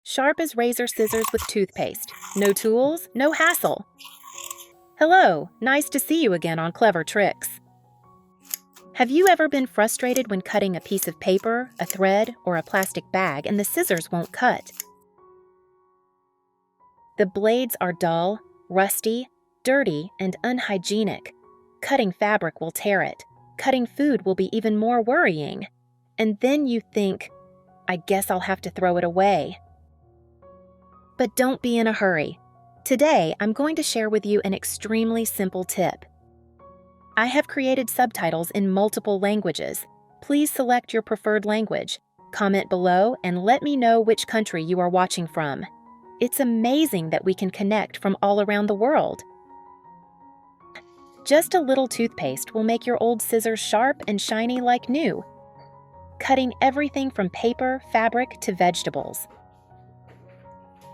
Sharp as razor scissors with toothpaste. No tools, no hassle. Hello, nice to see you again on Clever Tricks. Have you ever been frustrated when cutting a piece of paper, a thread, or a plastic bag and the scissors won't cut? The blades are dull, rusty, dirty, and unhygienic. Cutting fabric will tear it. Cutting food will be even more worrying. And then you think, I guess I'll have to throw it away. But don't be in a hurry. Today, I'm going to share with you an extremely simple tip. I have created subtitles in multiple languages. Please select your preferred language. Comment below and let me know which country you are watching from. It's amazing that we can connect from all around the world. Just a little toothpaste will make your old scissors sharp and shiny like new, cutting everything from paper, fabric, to vegetables.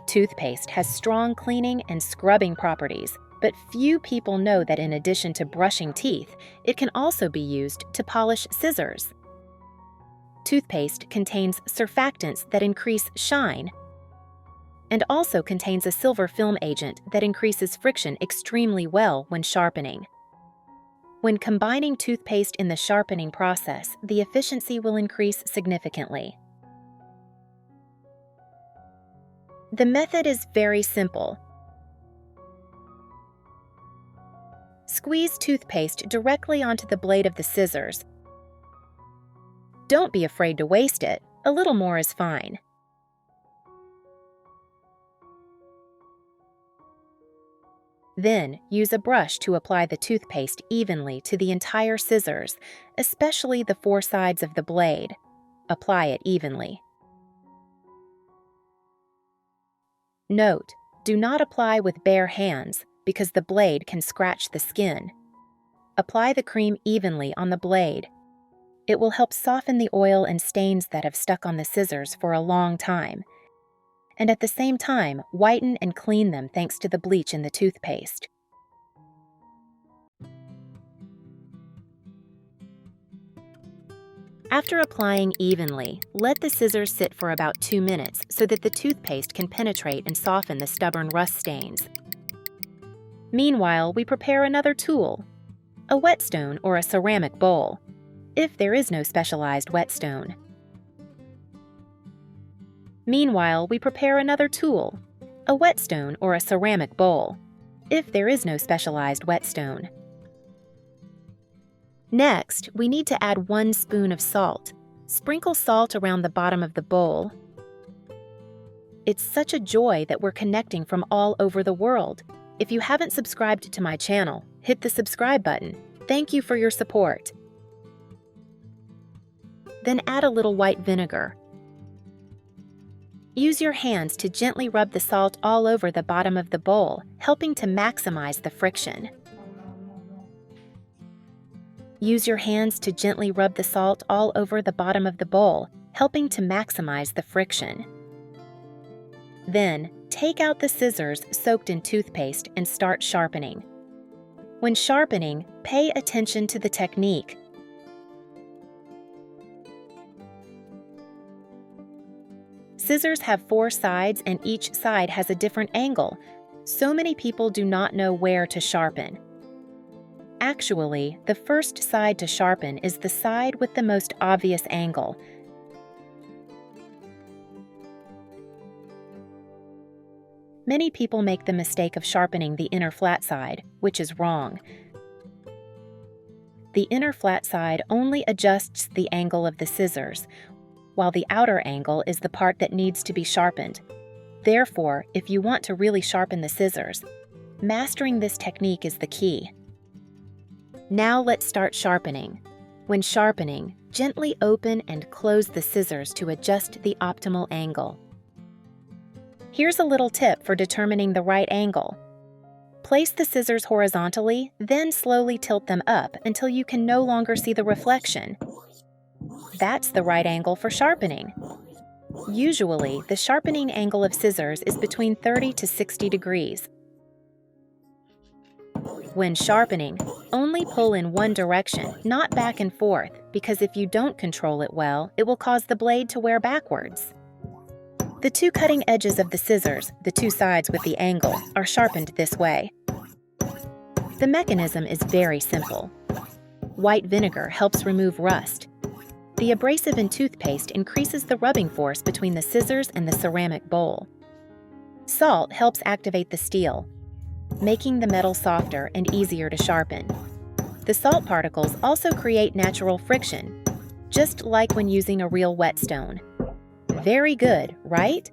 Toothpaste has strong cleaning and scrubbing properties, but few people know that in addition to brushing teeth, it can also be used to polish scissors. Toothpaste contains surfactants that increase shine, and also contains a silver film agent that increases friction extremely well when sharpening. When combining toothpaste in the sharpening process, the efficiency will increase significantly. The method is very simple. Squeeze toothpaste directly onto the blade of the scissors. Don't be afraid to waste it. A little more is fine. Then, use a brush to apply the toothpaste evenly to the entire scissors, especially the four sides of the blade. Apply it evenly. Note, do not apply with bare hands because the blade can scratch the skin. Apply the cream evenly on the blade. It will help soften the oil and stains that have stuck on the scissors for a long time, and at the same time, whiten and clean them thanks to the bleach in the toothpaste. After applying evenly, let the scissors sit for about 2 minutes so that the toothpaste can penetrate and soften the stubborn rust stains. Meanwhile, we prepare another tool, a whetstone or a ceramic bowl, if there is no specialized whetstone. Meanwhile, we prepare another tool, a whetstone or a ceramic bowl, if there is no specialized whetstone. Next, we need to add 1 spoon of salt. Sprinkle salt around the bottom of the bowl. It's such a joy that we're connecting from all over the world. If you haven't subscribed to my channel, hit the subscribe button. Thank you for your support. Then add a little white vinegar. Use your hands to gently rub the salt all over the bottom of the bowl, helping to maximize the friction. Use your hands to gently rub the salt all over the bottom of the bowl, helping to maximize the friction. Then, take out the scissors soaked in toothpaste and start sharpening. When sharpening, pay attention to the technique. Scissors have 4 sides and each side has a different angle. So many people do not know where to sharpen. Actually, the first side to sharpen is the side with the most obvious angle. Many people make the mistake of sharpening the inner flat side, which is wrong. The inner flat side only adjusts the angle of the scissors, while the outer angle is the part that needs to be sharpened. Therefore, if you want to really sharpen the scissors, mastering this technique is the key. Now let's start sharpening. When sharpening, gently open and close the scissors to adjust the optimal angle. Here's a little tip for determining the right angle. Place the scissors horizontally, then slowly tilt them up until you can no longer see the reflection. That's the right angle for sharpening. Usually, the sharpening angle of scissors is between 30 to 60 degrees. When sharpening, only pull in one direction, not back and forth, because if you don't control it well, it will cause the blade to wear backwards. The two cutting edges of the scissors, the two sides with the angle, are sharpened this way. The mechanism is very simple. White vinegar helps remove rust. The abrasive in toothpaste increases the rubbing force between the scissors and the ceramic bowl. Salt helps activate the steel, making the metal softer and easier to sharpen. The salt particles also create natural friction, just like when using a real whetstone. Very good, right?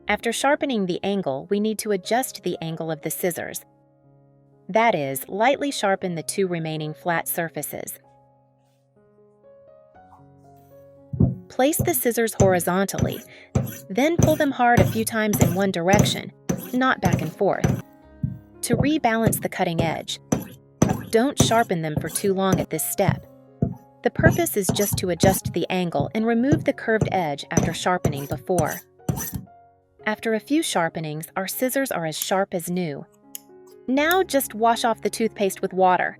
After sharpening the angle, we need to adjust the angle of the scissors. That is, lightly sharpen the two remaining flat surfaces. Place the scissors horizontally, then pull them hard a few times in one direction, not back and forth, to rebalance the cutting edge. Don't sharpen them for too long at this step. The purpose is just to adjust the angle and remove the curved edge after sharpening before. After a few sharpenings, our scissors are as sharp as new. Now just wash off the toothpaste with water.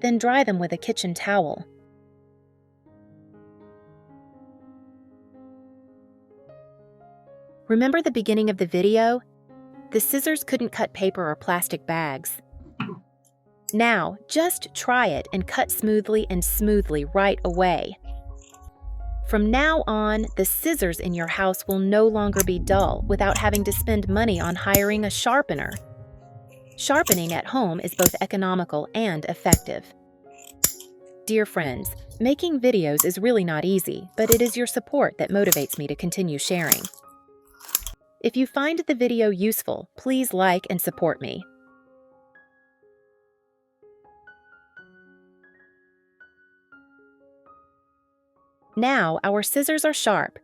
Then dry them with a kitchen towel. Remember the beginning of the video? The scissors couldn't cut paper or plastic bags. Now, just try it and cut smoothly and smoothly right away. From now on, the scissors in your house will no longer be dull without having to spend money on hiring a sharpener. Sharpening at home is both economical and effective. Dear friends, making videos is really not easy, but it is your support that motivates me to continue sharing. If you find the video useful, please like and support me. Now our scissors are sharp,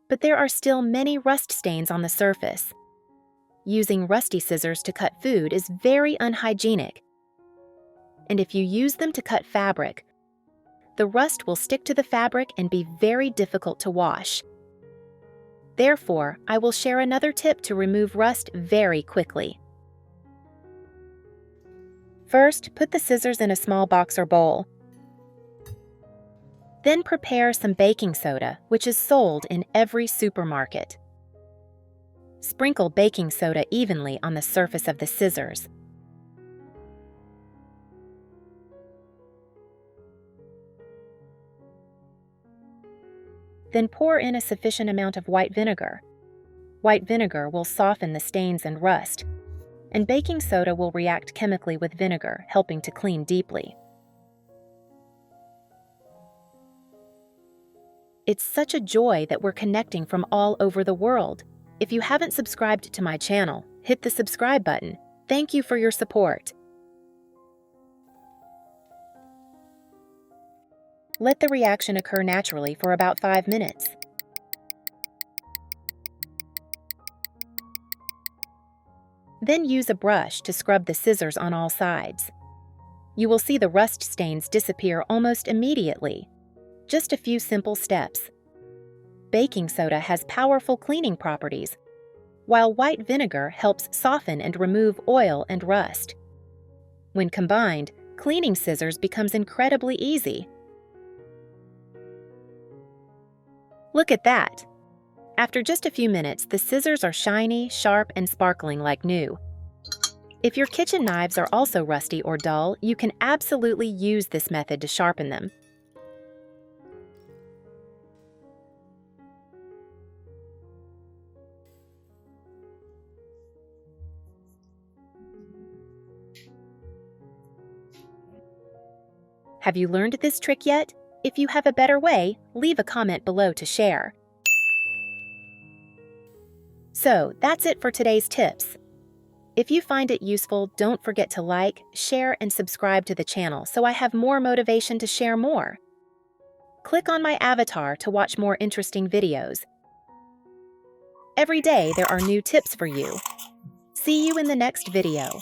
but there are still many rust stains on the surface. Using rusty scissors to cut food is very unhygienic. And if you use them to cut fabric, the rust will stick to the fabric and be very difficult to wash. Therefore, I will share another tip to remove rust very quickly. First, put the scissors in a small box or bowl. Then prepare some baking soda, which is sold in every supermarket. Sprinkle baking soda evenly on the surface of the scissors. Then pour in a sufficient amount of white vinegar. White vinegar will soften the stains and rust, and baking soda will react chemically with vinegar, helping to clean deeply. It's such a joy that we're connecting from all over the world. If you haven't subscribed to my channel, hit the subscribe button. Thank you for your support. Let the reaction occur naturally for about 5 minutes. Then use a brush to scrub the scissors on all sides. You will see the rust stains disappear almost immediately. Just a few simple steps. Baking soda has powerful cleaning properties, while white vinegar helps soften and remove oil and rust. When combined, cleaning scissors becomes incredibly easy. Look at that! After just a few minutes, the scissors are shiny, sharp, and sparkling like new. If your kitchen knives are also rusty or dull, you can absolutely use this method to sharpen them. Have you learned this trick yet? If you have a better way, leave a comment below to share. So, that's it for today's tips. If you find it useful, don't forget to like, share, and subscribe to the channel so I have more motivation to share more. Click on my avatar to watch more interesting videos. Every day there are new tips for you. See you in the next video.